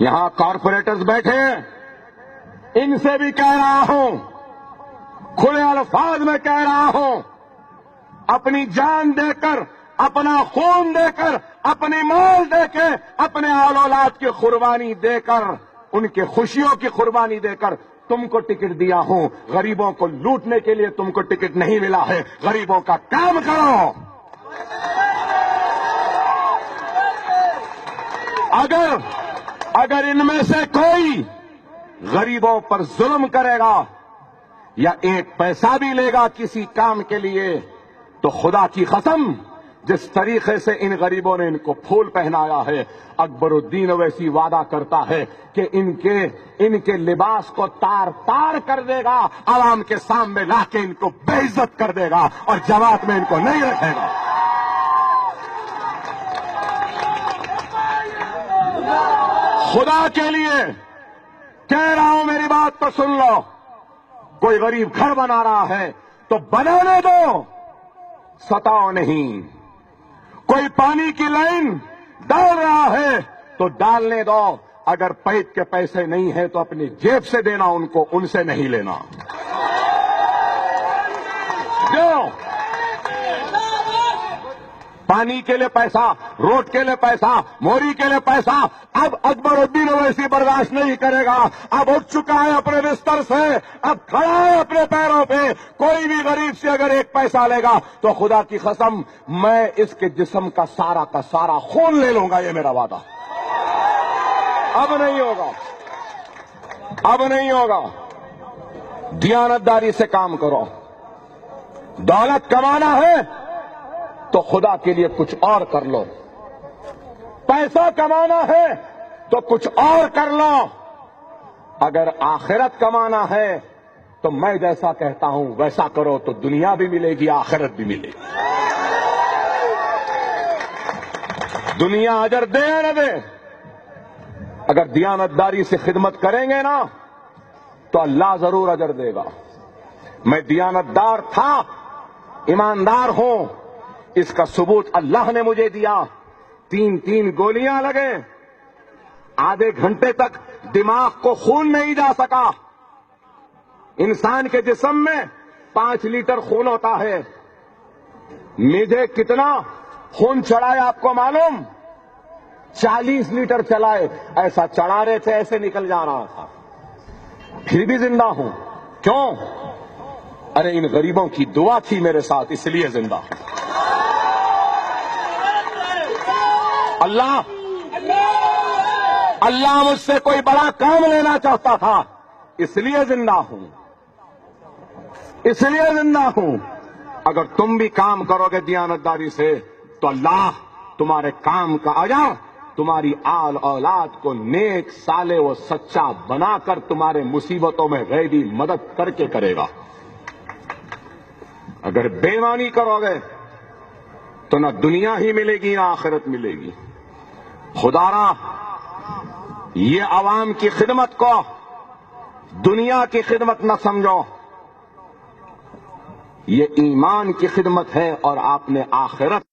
یہاں کارپوریٹرز بیٹھے ہیں، ان سے بھی کہہ رہا ہوں، کھلے الفاظ میں کہہ رہا ہوں، اپنی جان دے کر، اپنا خون دے کر، اپنی مال دے کے، اپنے آل اولاد کی قربانی دے کر، ان کے خوشیوں کی قربانی دے کر تم کو ٹکٹ دیا ہوں۔ غریبوں کو لوٹنے کے لیے تم کو ٹکٹ نہیں ملا ہے، غریبوں کا کام کرو۔ اگر ان میں سے کوئی غریبوں پر ظلم کرے گا یا ایک پیسہ بھی لے گا کسی کام کے لیے، تو خدا کی قسم جس طریقے سے ان غریبوں نے ان کو پھول پہنایا ہے، اکبر الدین اویسی وعدہ کرتا ہے کہ ان کے لباس کو تار تار کر دے گا، عوام کے سامنے لا کے ان کو بے عزت کر دے گا اور جماعت میں ان کو نہیں رکھے گا۔ خدا کے لیے کہہ رہا ہوں، میری بات تو سن لو۔ کوئی غریب گھر بنا رہا ہے تو بنانے دو، ستاؤ نہیں۔ کوئی پانی کی لائن ڈال رہا ہے تو ڈالنے دو، اگر پائپ کے پیسے نہیں ہیں تو اپنی جیب سے دینا ان کو، ان سے نہیں لینا۔ جو پانی کے لیے پیسہ، روڈ کے لیے پیسہ، موری کے لیے پیسہ، اب اکبر الدین اویسی برداشت نہیں کرے گا۔ اب اٹھ چکا ہے اپنے بستر سے، اب کھڑا ہے اپنے پیروں پہ۔ کوئی بھی غریب سے اگر ایک پیسہ لے گا تو خدا کی قسم میں اس کے جسم کا سارا خون لے لوں گا، یہ میرا وعدہ۔ اب نہیں ہوگا، اب نہیں ہوگا۔ دیانتداری سے کام کرو۔ دولت کمانا ہے تو خدا کے لیے کچھ اور کر لو، پیسہ کمانا ہے تو کچھ اور کر لو۔ اگر آخرت کمانا ہے تو میں جیسا کہتا ہوں ویسا کرو تو دنیا بھی ملے گی، آخرت بھی ملے گی۔ دنیا اجر دے یا نہ دے، اگر دیانتداری سے خدمت کریں گے نا تو اللہ ضرور اجر دے گا۔ میں دیانتدار تھا، ایماندار ہوں، اس کا ثبوت اللہ نے مجھے دیا۔ 3 گولیاں لگے، آدھے گھنٹے تک دماغ کو خون نہیں جا سکا۔ انسان کے جسم میں 5 لیٹر خون ہوتا ہے، مجھے کتنا خون چڑھائے آپ کو معلوم؟ 40 لیٹر چلائے، ایسا چڑھا رہے تھے ایسے نکل جا رہا تھا، پھر بھی زندہ ہوں۔ کیوں؟ ارے ان غریبوں کی دعا تھی میرے ساتھ، اس لیے زندہ ہوں۔ اللہ مجھ سے کوئی بڑا کام لینا چاہتا تھا، اس لیے زندہ ہوں، اس لیے زندہ ہوں۔ اگر تم بھی کام کرو گے دیانتداری سے تو اللہ تمہارے کام کا اجر تمہاری آل اولاد کو نیک صالح و سچا بنا کر تمہارے مصیبتوں میں غیبی مدد کر کے کرے گا۔ اگر بے ایمانی کرو گے تو نہ دنیا ہی ملے گی نہ آخرت ملے گی۔ خدا را یہ عوام کی خدمت کو دنیا کی خدمت نہ سمجھو، یہ ایمان کی خدمت ہے اور آپ نے آخرت